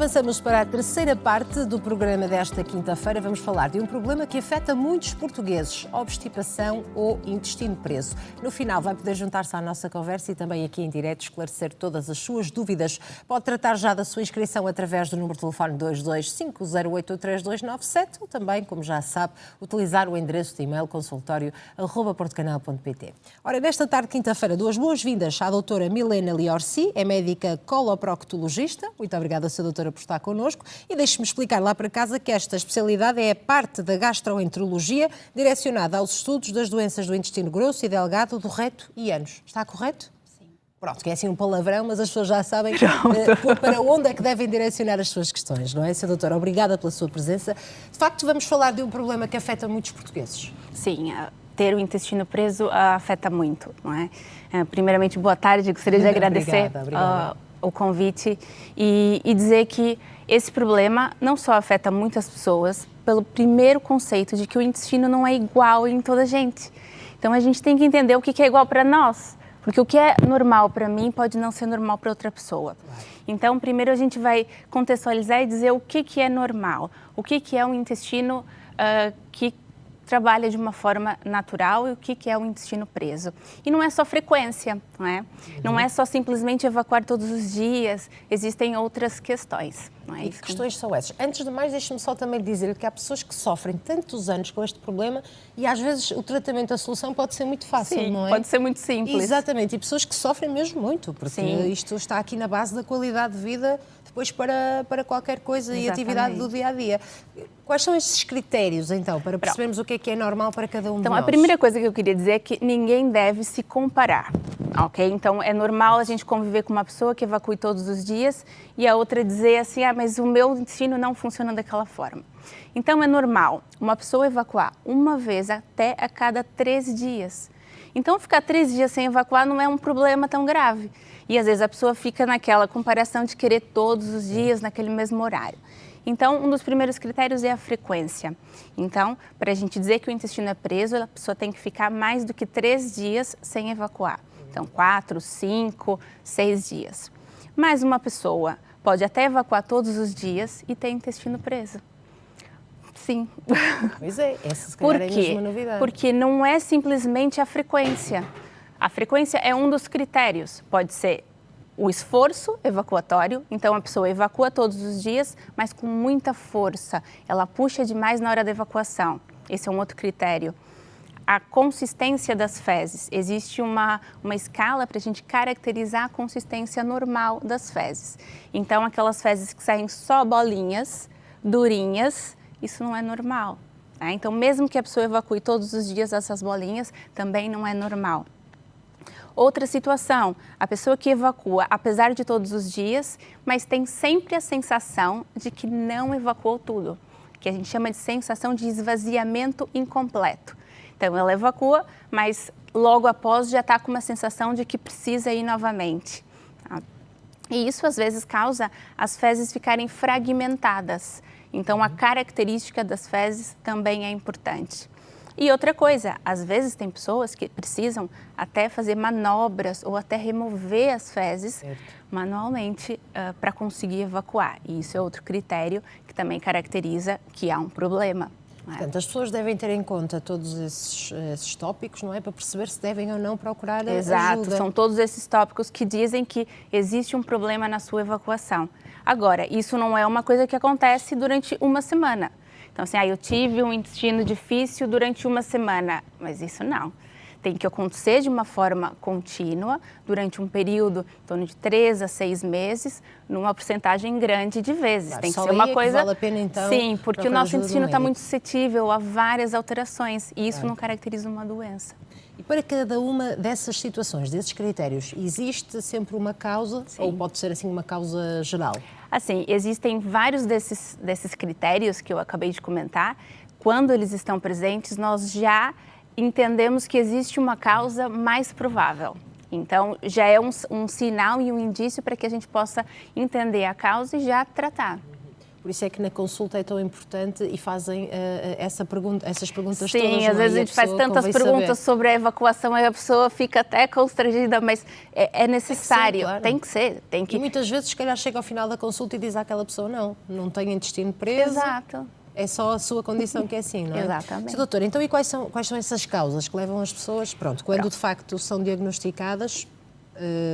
avançamos para a terceira parte do programa desta quinta-feira. Vamos falar de um problema que afeta muitos portugueses, obstipação ou intestino preso. No final vai poder juntar-se à nossa conversa e também aqui em direto esclarecer todas as suas dúvidas. Pode tratar já da sua inscrição através do número de telefone 225083297 ou também, como já sabe, utilizar o endereço de e-mail consultório@portocanal.pt. Ora, nesta tarde, quinta-feira, duas boas-vindas à doutora Milena Liorci, é médica coloproctologista. Muito obrigada, Sra. Doutora, por estar connosco. E deixe-me explicar lá para casa que esta especialidade é a parte da gastroenterologia direcionada aos estudos das doenças do intestino grosso e delgado, do reto e ânus. Está correto? Sim. Pronto, que é assim um palavrão, mas as pessoas já sabem para onde é que devem direcionar as suas questões, não é, Sra. Doutora? Obrigada pela sua presença. De facto, vamos falar de um problema que afeta muitos portugueses. Sim, ter o intestino preso afeta muito, não é? Primeiramente, boa tarde, gostaria de agradecer obrigada. O convite e dizer que esse problema não só afeta muitas pessoas pelo primeiro conceito de que o intestino não é igual em toda a gente. Então a gente tem que entender o que é igual para nós, porque o que é normal para mim pode não ser normal para outra pessoa. Então primeiro a gente vai contextualizar e dizer o que é normal, o que é um intestino que trabalha de uma forma natural e o que é o intestino preso. E não é só frequência, não é? Não é só simplesmente evacuar todos os dias, existem outras questões. Não é? E que questões são essas? Antes de mais, deixe-me só também dizer que há pessoas que sofrem tantos anos com este problema e às vezes o tratamento, a solução pode ser muito fácil, Sim, não é? Pode ser muito simples. Exatamente, e pessoas que sofrem mesmo muito, porque isto está aqui na base da qualidade de vida depois para qualquer coisa. Exatamente. E atividade do dia-a-dia. Quais são estes critérios, então, para percebermos o que é normal para cada um de nós? Então, a primeira coisa que eu queria dizer é que ninguém deve se comparar, ok? Então, é normal a gente conviver com uma pessoa que evacue todos os dias e a outra dizer assim, mas o meu intestino não funciona daquela forma. Então, é normal uma pessoa evacuar uma vez até a cada 3 dias. Então, ficar 3 dias sem evacuar não é um problema tão grave. E, às vezes, a pessoa fica naquela comparação de querer todos os dias, naquele mesmo horário. Então, um dos primeiros critérios é a frequência. Então, para a gente dizer que o intestino é preso, a pessoa tem que ficar mais do que 3 dias sem evacuar. Então, 4, 5, 6 dias. Mas uma pessoa pode até evacuar todos os dias e ter intestino preso. Sim. Pois é, essa se calhar é mesmo uma novidade. Porque não é simplesmente a frequência. A frequência é um dos critérios. Pode ser o esforço evacuatório, então a pessoa evacua todos os dias, mas com muita força. Ela puxa demais na hora da evacuação. Esse é um outro critério. A consistência das fezes. Existe uma escala para a gente caracterizar a consistência normal das fezes. Então, aquelas fezes que saem só bolinhas, durinhas, isso não é normal. Né? Então, mesmo que a pessoa evacue todos os dias essas bolinhas, também não é normal. Outra situação, a pessoa que evacua, apesar de todos os dias, mas tem sempre a sensação de que não evacuou tudo, que a gente chama de sensação de esvaziamento incompleto. Então, ela evacua, mas logo após já está com uma sensação de que precisa ir novamente. Tá? E isso, às vezes, causa as fezes ficarem fragmentadas. Então, a característica das fezes também é importante. E outra coisa, às vezes tem pessoas que precisam até fazer manobras ou até remover as fezes manualmente para conseguir evacuar. E isso é outro critério que também caracteriza que há um problema. Portanto, as pessoas devem ter em conta todos esses tópicos, não é? Para perceber se devem ou não procurar ajuda. Exato, são todos esses tópicos que dizem que existe um problema na sua evacuação. Agora, isso não é uma coisa que acontece durante uma semana. Então, assim, eu tive um intestino difícil durante uma semana, mas isso não. Tem que acontecer de uma forma contínua, durante um período em torno de 3 a 6 meses, numa porcentagem grande de vezes. Claro, tem que ser uma coisa... vale a pena, então, sim, porque o nosso intestino está muito suscetível a várias alterações e isso não caracteriza uma doença. E para cada uma dessas situações, desses critérios, existe sempre uma causa? Sim. Ou pode ser assim uma causa geral? Assim, existem vários desses critérios que eu acabei de comentar. Quando eles estão presentes, nós já entendemos que existe uma causa mais provável. Então, já é um sinal e um indício para que a gente possa entender a causa e já tratar. Por isso é que na consulta é tão importante e fazem essas perguntas todas. Sim, às vezes a gente faz tantas perguntas sobre a evacuação e a pessoa fica até constrangida, mas é necessário, tem que ser. E muitas vezes, se calhar, chega ao final da consulta e diz àquela pessoa, não tenho intestino preso. Exato. É só a sua condição que é assim, não é? Exatamente. Sr. doutora, então e quais são essas causas que levam as pessoas, quando de facto são diagnosticadas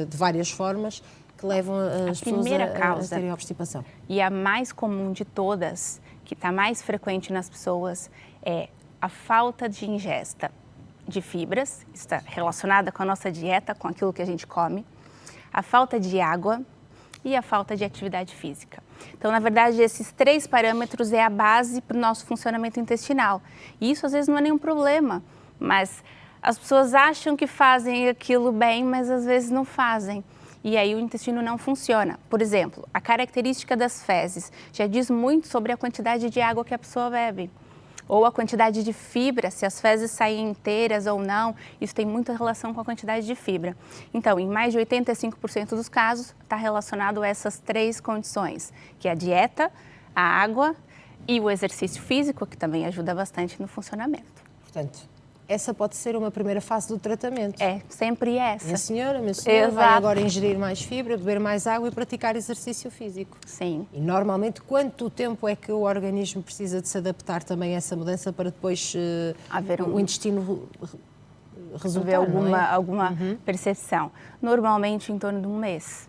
de várias formas, que levam as pessoas a terem obstipação? E a mais comum de todas, que está mais frequente nas pessoas, é a falta de ingesta de fibras, está relacionada com a nossa dieta, com aquilo que a gente come, a falta de água e a falta de atividade física. Então, na verdade, esses 3 parâmetros é a base para o nosso funcionamento intestinal. E isso, às vezes, não é nenhum problema, mas as pessoas acham que fazem aquilo bem, mas às vezes não fazem. E aí o intestino não funciona. Por exemplo, a característica das fezes já diz muito sobre a quantidade de água que a pessoa bebe. Ou a quantidade de fibra, se as fezes saem inteiras ou não, isso tem muita relação com a quantidade de fibra. Então, em mais de 85% dos casos, está relacionado a essas 3 condições, que é a dieta, a água e o exercício físico, que também ajuda bastante no funcionamento. Portanto, essa pode ser uma primeira fase do tratamento. É, sempre essa. Minha senhora, vai agora ingerir mais fibra, beber mais água e praticar exercício físico. Sim. E normalmente, quanto tempo é que o organismo precisa de se adaptar também a essa mudança para depois o intestino resultar, alguma percepção? Normalmente em torno de 1 mês.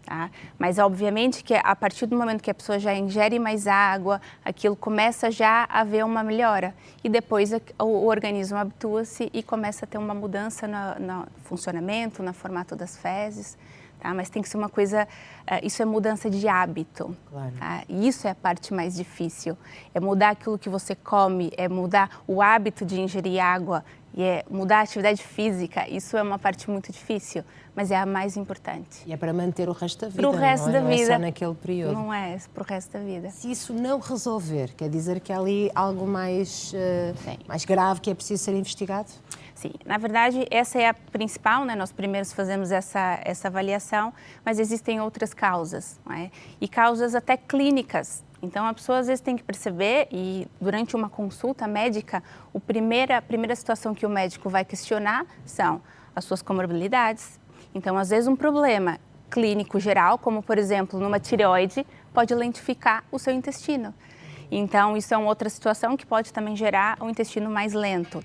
Tá? Mas, obviamente, que a partir do momento que a pessoa já ingere mais água, aquilo começa já a haver uma melhora. E depois o organismo habitua-se e começa a ter uma mudança no funcionamento, no formato das fezes. Tá? Mas tem que ser uma coisa, isso é mudança de hábito. Claro. Tá? E isso é a parte mais difícil. É mudar aquilo que você come, é mudar o hábito de ingerir água, e é mudar a atividade física. Isso é uma parte muito difícil, mas é a mais importante. E é para manter o resto da vida, para o resto da vida. Não é só naquele período. Não é, para o resto da vida. Se isso não resolver, quer dizer que há ali algo mais grave que é preciso ser investigado? Sim, na verdade, essa é a principal, né? Nós primeiros fazemos essa avaliação, mas existem outras causas, não é? E causas até clínicas. Então, a pessoa às vezes tem que perceber, e durante uma consulta médica, a primeira situação que o médico vai questionar são as suas comorbilidades. Então, às vezes, um problema clínico geral, como, por exemplo, numa tireoide, pode lentificar o seu intestino. Então, isso é uma outra situação que pode também gerar um intestino mais lento.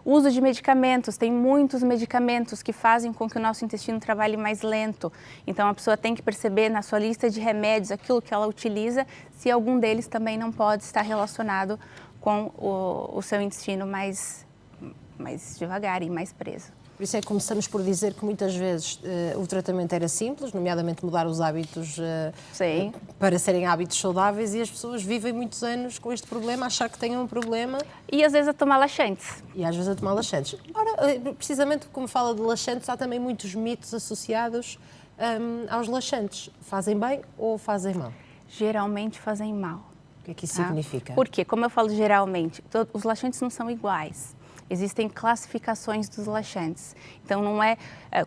Uso de medicamentos, tem muitos medicamentos que fazem com que o nosso intestino trabalhe mais lento. Então, a pessoa tem que perceber na sua lista de remédios aquilo que ela utiliza, se algum deles também não pode estar relacionado com o seu intestino mais devagar e mais preso. Por isso é que começamos por dizer que muitas vezes o tratamento era simples, nomeadamente mudar os hábitos para serem hábitos saudáveis, e as pessoas vivem muitos anos com este problema, achar que têm um problema. E às vezes a tomar laxantes. Ora, precisamente como fala de laxantes, há também muitos mitos associados aos laxantes. Fazem bem ou fazem mal? Geralmente fazem mal. O que é que isso significa? Porque, como eu falo geralmente, os laxantes não são iguais. Existem classificações dos laxantes. Então, não é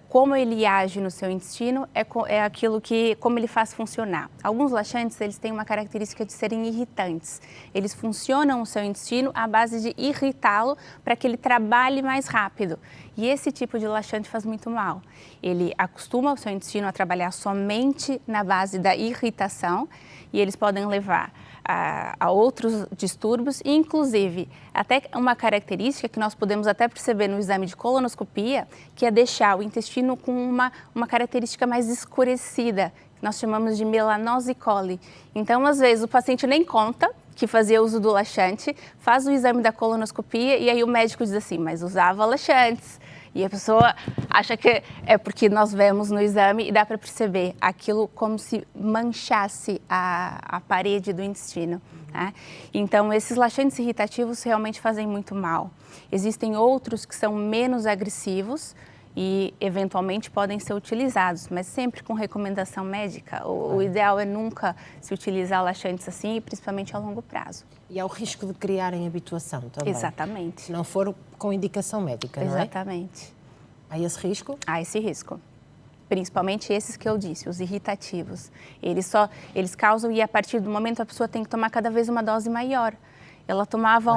como ele age no seu intestino, é aquilo como ele faz funcionar. Alguns laxantes, eles têm uma característica de serem irritantes. Eles funcionam no seu intestino à base de irritá-lo para que ele trabalhe mais rápido. E esse tipo de laxante faz muito mal. Ele acostuma o seu intestino a trabalhar somente na base da irritação, e eles podem levar a outros distúrbios, inclusive até uma característica que nós podemos até perceber no exame de colonoscopia, que é deixar o intestino com uma característica mais escurecida, que nós chamamos de melanose coli. Então, às vezes, o paciente nem conta que fazia uso do laxante, faz o exame da colonoscopia e aí o médico diz assim, mas usava laxantes. E a pessoa acha que é porque nós vemos no exame e dá para perceber aquilo como se manchasse a parede do intestino. Né? Então, esses laxantes irritativos realmente fazem muito mal. Existem outros que são menos agressivos e, eventualmente, podem ser utilizados, mas sempre com recomendação médica. O ideal é nunca se utilizar laxantes assim, principalmente a longo prazo. E há o risco de criarem habituação também. Exatamente. Se não for com indicação médica, não é? Exatamente. Há esse risco? Há esse risco. principalmente esses que eu disse, os irritativos. Eles causam e a partir do momento a pessoa tem que tomar cada vez uma dose maior. Ela tomava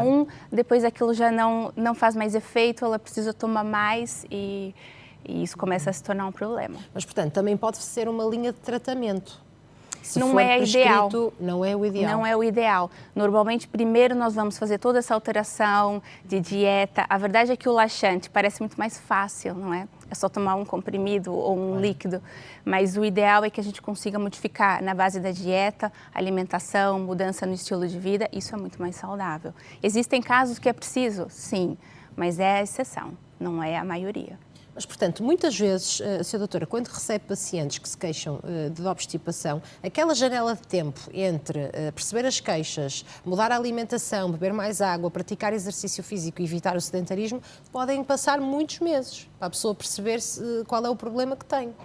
depois aquilo já não faz mais efeito, ela precisa tomar mais e isso começa a se tornar um problema. Mas, portanto, também pode ser uma linha de tratamento. Se não for é ideal. Não é o ideal. Não é o ideal. Normalmente, primeiro nós vamos fazer toda essa alteração de dieta. A verdade é que o laxante parece muito mais fácil, não é? É só tomar um comprimido ou um líquido. Mas o ideal é que a gente consiga modificar na base da dieta, alimentação, mudança no estilo de vida. Isso é muito mais saudável. Existem casos que é preciso, sim, mas é a exceção, não é a maioria. Mas, portanto, muitas vezes, Sra. Doutora, quando recebe pacientes que se queixam de obstipação, aquela janela de tempo entre perceber as queixas, mudar a alimentação, beber mais água, praticar exercício físico e evitar o sedentarismo, podem passar muitos meses para a pessoa perceber qual é o problema que tem.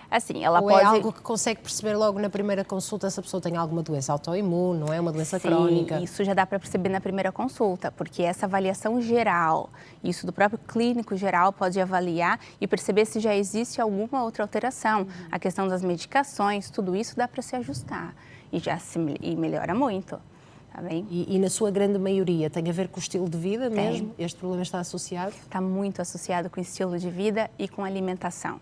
Assim, ela Ou pode... é algo que consegue perceber logo na primeira consulta se a pessoa tem alguma doença autoimune, não é uma doença crónica? Isso já dá para perceber na primeira consulta, porque essa avaliação geral, isso do próprio clínico geral pode avaliar e perceber se já existe alguma outra alteração. A questão das medicações, tudo isso dá para se ajustar e melhora muito. Tá bem? E na sua grande maioria tem a ver com o estilo de vida mesmo? Este problema está associado? Está muito associado com o estilo de vida e com alimentação.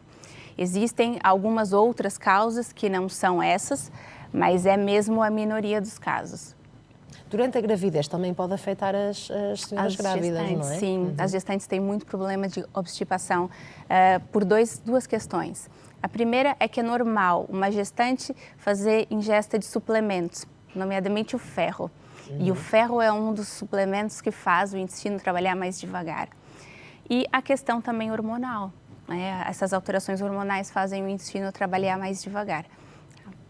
Existem algumas outras causas que não são essas, mas é mesmo a minoria dos casos. Durante a gravidez também pode afetar as senhoras grávidas, não é? Sim, as gestantes têm muito problema de obstipação por duas questões. A primeira é que é normal uma gestante fazer ingesta de suplementos, nomeadamente o ferro. E o ferro é um dos suplementos que faz o intestino trabalhar mais devagar. E a questão também hormonal. Essas alterações hormonais fazem o intestino trabalhar mais devagar.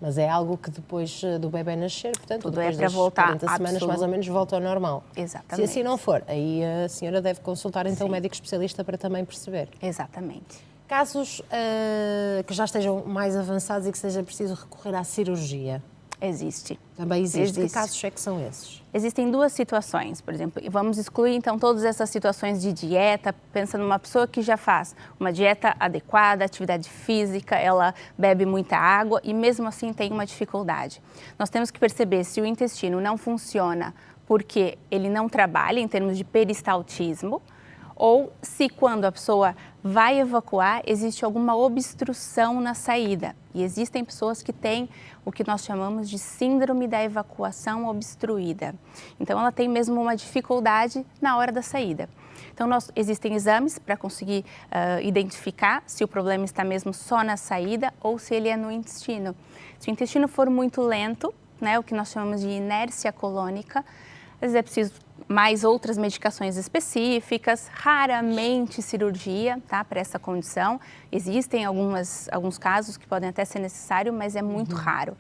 Mas é algo que depois do bebê nascer, portanto, tudo depois é para das voltar 40 semanas mais ou menos volta ao normal. Exatamente. Se assim não for, aí a senhora deve consultar então um médico especialista para também perceber. Exatamente. Casos que já estejam mais avançados e que seja preciso recorrer à cirurgia? Existe. Também existe. Que casos é que são esses? Existem duas situações, por exemplo, e vamos excluir então todas essas situações de dieta, pensa numa pessoa que já faz uma dieta adequada, atividade física, ela bebe muita água e mesmo assim tem uma dificuldade. Nós temos que perceber se o intestino não funciona porque ele não trabalha em termos de peristaltismo, ou se quando a pessoa vai evacuar, existe alguma obstrução na saída. E existem pessoas que têm o que nós chamamos de síndrome da evacuação obstruída. Então, ela tem mesmo uma dificuldade na hora da saída. Então, existem exames para conseguir identificar se o problema está mesmo só na saída ou se ele é no intestino. Se o intestino for muito lento, né, o que nós chamamos de inércia colônica, às vezes é preciso mais outras medicações específicas, raramente cirurgia, tá, para essa condição. Existem alguns casos que podem até ser necessário, mas é muito raro.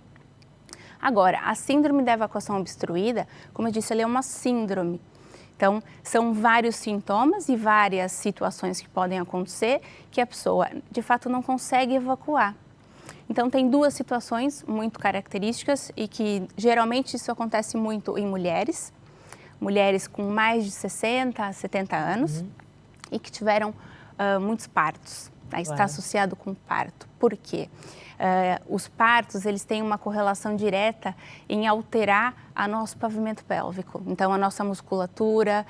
Agora, a síndrome da evacuação obstruída, como eu disse, ela é uma síndrome. Então, são vários sintomas e várias situações que podem acontecer que a pessoa, de fato, não consegue evacuar. Então, tem duas situações muito características e que, geralmente, isso acontece muito em mulheres com mais de 60 a 70 anos e que tiveram muitos partos. Tá? Está associado com parto. Por quê? Os partos, eles têm uma correlação direta em alterar o nosso pavimento pélvico. Então, a nossa musculatura,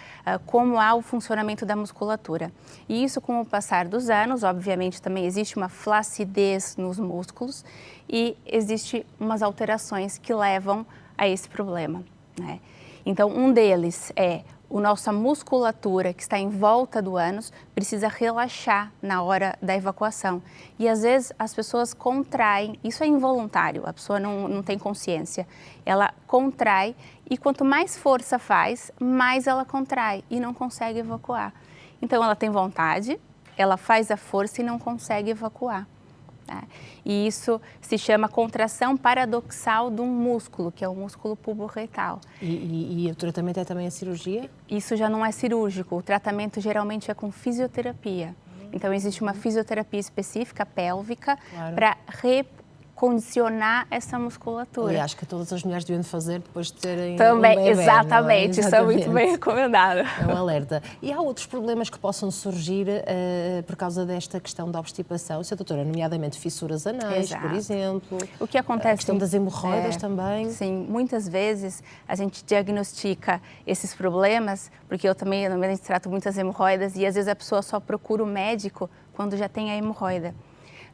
como há o funcionamento da musculatura. E isso, com o passar dos anos, obviamente, também existe uma flacidez nos músculos e existe umas alterações que levam a esse problema, né? Então, um deles é a nossa musculatura que está em volta do ânus precisa relaxar na hora da evacuação. E às vezes as pessoas contraem, isso é involuntário, a pessoa não tem consciência. Ela contrai e quanto mais força faz, mais ela contrai e não consegue evacuar. Então, ela tem vontade, ela faz a força e não consegue evacuar. E isso se chama contração paradoxal de um músculo, que é o músculo pubo-retal. E o tratamento é também a cirurgia? Isso já não é cirúrgico, o tratamento geralmente é com fisioterapia. Então, existe uma fisioterapia específica, pélvica, para condicionar essa musculatura. Aliás, que todas as mulheres deviam fazer depois de terem também, um bebê, exatamente, isso é muito Exatamente. bem recomendado. É um alerta. E há outros problemas que possam surgir por causa desta questão da obstipação, Sra. Doutora, nomeadamente fissuras anais, Exato. por exemplo. O que acontece... A questão das hemorroidas também. Sim, muitas vezes a gente diagnostica esses problemas, porque eu também, normalmente, trato muitas hemorroidas e às vezes a pessoa só procura o médico quando já tem a hemorroida.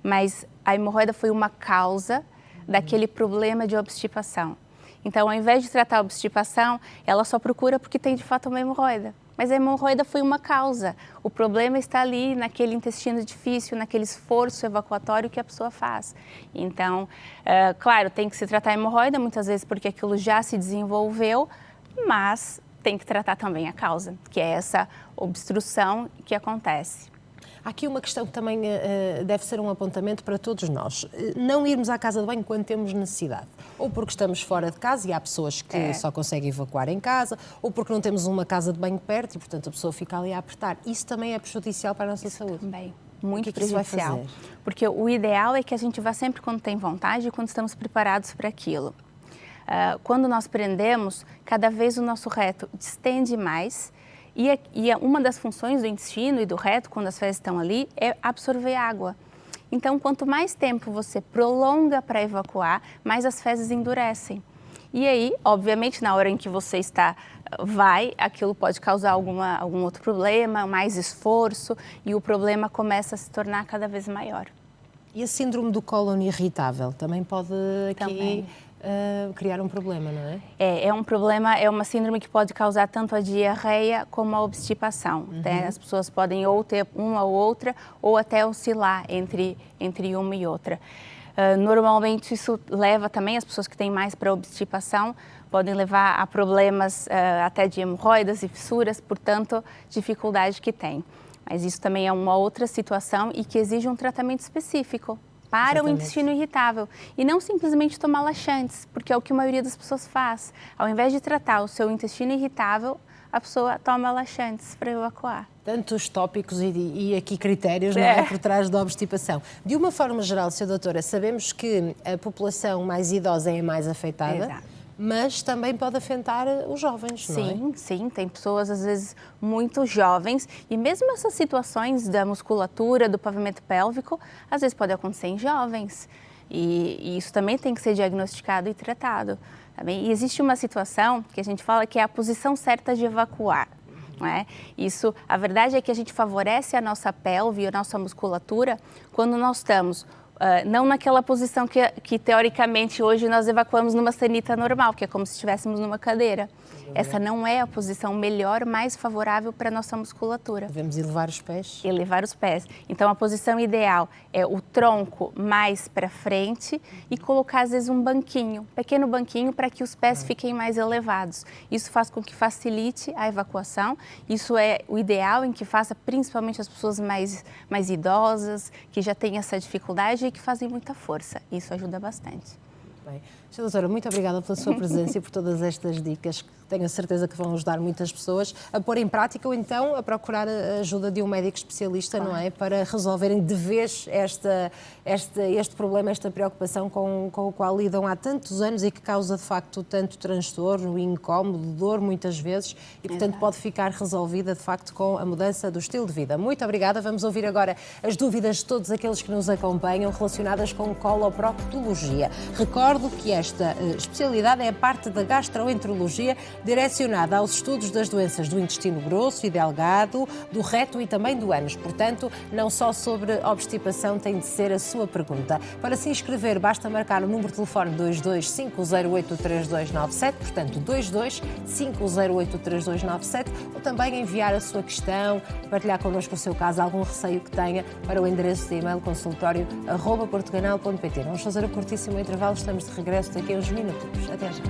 Mas a hemorroida foi uma causa daquele problema de obstipação. Então, ao invés de tratar a obstipação, ela só procura porque tem de fato uma hemorroida. Mas a hemorroida foi uma causa. O problema está ali naquele intestino difícil, naquele esforço evacuatório que a pessoa faz. Então, claro, tem que se tratar a hemorroida, muitas vezes porque aquilo já se desenvolveu, mas tem que tratar também a causa, que é essa obstrução que acontece. Há aqui uma questão que também deve ser um apontamento para todos nós. Não irmos à casa de banho quando temos necessidade. Ou porque estamos fora de casa e há pessoas que só conseguem evacuar em casa, ou porque não temos uma casa de banho perto e, portanto, a pessoa fica ali a apertar. Isso também é prejudicial para a nossa saúde. Também. Muito que isso vai prejudicial. fazer? Porque o ideal é que a gente vá sempre quando tem vontade e quando estamos preparados para aquilo. Quando nós prendemos, cada vez o nosso reto distende mais. E uma das funções do intestino e do reto, quando as fezes estão ali, é absorver água. Então, quanto mais tempo você prolonga para evacuar, mais as fezes endurecem. E aí, obviamente, na hora em que você aquilo pode causar algum outro problema, mais esforço, e o problema começa a se tornar cada vez maior. E a síndrome do cólon irritável também pode aqui criar um problema, não é? É um problema, é uma síndrome que pode causar tanto a diarreia como a obstipação. Né? As pessoas podem ou ter uma ou outra, ou até oscilar entre uma e outra. Normalmente isso leva também, as pessoas que têm mais para obstipação, podem levar a problemas até de hemorroidas e fissuras, portanto, dificuldade que tem. Mas isso também é uma outra situação e que exige um tratamento específico para o intestino irritável. E não simplesmente tomar laxantes, porque é o que a maioria das pessoas faz. Ao invés de tratar o seu intestino irritável, a pessoa toma laxantes para evacuar. Tantos tópicos e aqui critérios não é, por trás da obstipação. De uma forma geral, Sra. Doutora, sabemos que a população mais idosa é a mais afetada. Exato. Mas também pode afetar os jovens, não é? Sim, sim. Tem pessoas, às vezes, muito jovens. E mesmo essas situações da musculatura, do pavimento pélvico, às vezes pode acontecer em jovens. E isso também tem que ser diagnosticado e tratado. Também. E existe uma situação que a gente fala que é a posição certa de evacuar. Não é? Isso, a verdade é que a gente favorece a nossa pelve, a nossa musculatura, quando nós estamos... não naquela posição que teoricamente hoje nós evacuamos numa sanita normal, que é como se estivéssemos numa cadeira. Essa não é a posição melhor, mais favorável para a nossa musculatura. Devemos elevar os pés? Elevar os pés. Então, a posição ideal é o tronco mais para frente e colocar, às vezes, um banquinho, um pequeno banquinho, para que os pés fiquem mais elevados. Isso faz com que facilite a evacuação. Isso é o ideal em que faça principalmente as pessoas mais idosas, que já têm essa dificuldade e que fazem muita força. Isso ajuda bastante. Bem, Sra. Doutora, muito obrigada pela sua presença e por todas estas dicas, que tenho a certeza que vão ajudar muitas pessoas a pôr em prática ou então a procurar a ajuda de um médico especialista, não é? Para resolverem de vez este problema, esta preocupação com o qual lidam há tantos anos e que causa, de facto, tanto transtorno, incómodo, dor, muitas vezes, e, portanto, pode ficar resolvida, de facto, com a mudança do estilo de vida. Muito obrigada. Vamos ouvir agora as dúvidas de todos aqueles que nos acompanham relacionadas com coloproctologia. Recordo que esta especialidade é parte da gastroenterologia, direcionada aos estudos das doenças do intestino grosso e delgado, do reto e também do ânus. Portanto, não só sobre obstipação tem de ser a sua pergunta. Para se inscrever, basta marcar o número de telefone 225083297, portanto 225083297, ou também enviar a sua questão, partilhar connosco o seu caso, algum receio que tenha, para o endereço de e-mail consultório@portucanal.pt. Vamos fazer um curtíssimo intervalo, estamos de regresso daqui a uns minutos. Até já.